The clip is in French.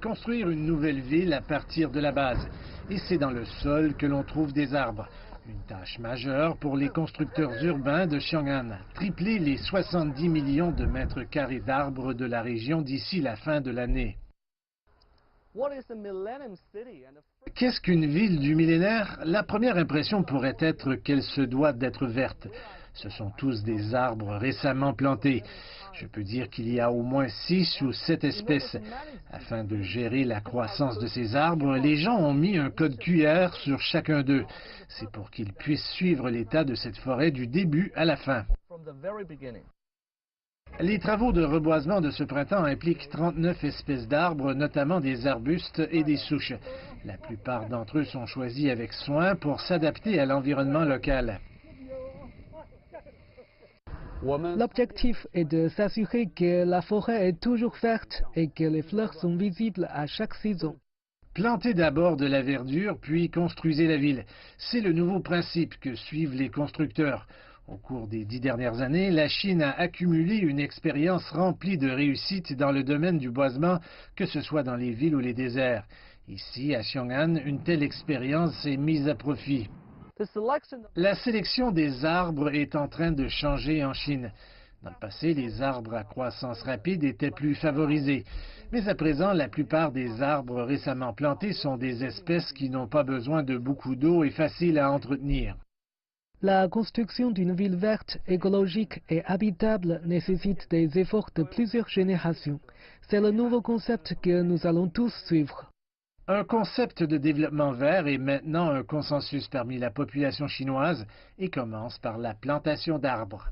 construire une nouvelle ville à partir de la base. Et c'est dans le sol que l'on trouve des arbres. Une tâche majeure pour les constructeurs urbains de Xiong'an. Tripler les 70 millions de mètres carrés d'arbres de la région d'ici la fin de l'année. Qu'est-ce qu'une ville du millénaire? La première impression pourrait être qu'elle se doit d'être verte. Ce sont tous des arbres récemment plantés. Je peux dire qu'il y a au moins 6 ou 7 espèces. Afin de gérer la croissance de ces arbres, les gens ont mis un code QR sur chacun d'eux. C'est pour qu'ils puissent suivre l'état de cette forêt du début à la fin. Les travaux de reboisement de ce printemps impliquent 39 espèces d'arbres, notamment des arbustes et des souches. La plupart d'entre eux sont choisis avec soin pour s'adapter à l'environnement local. L'objectif est de s'assurer que la forêt est toujours verte et que les fleurs sont visibles à chaque saison. Plantez d'abord de la verdure, puis construisez la ville. C'est le nouveau principe que suivent les constructeurs. Au cours des 10 dernières années, la Chine a accumulé une expérience remplie de réussite dans le domaine du boisement, que ce soit dans les villes ou les déserts. Ici, à Xiong'an, une telle expérience est mise à profit. La sélection des arbres est en train de changer en Chine. Dans le passé, les arbres à croissance rapide étaient plus favorisés. Mais à présent, la plupart des arbres récemment plantés sont des espèces qui n'ont pas besoin de beaucoup d'eau et faciles à entretenir. La construction d'une ville verte, écologique et habitable nécessite des efforts de plusieurs générations. C'est le nouveau concept que nous allons tous suivre. Un concept de développement vert est maintenant un consensus parmi la population chinoise et commence par la plantation d'arbres.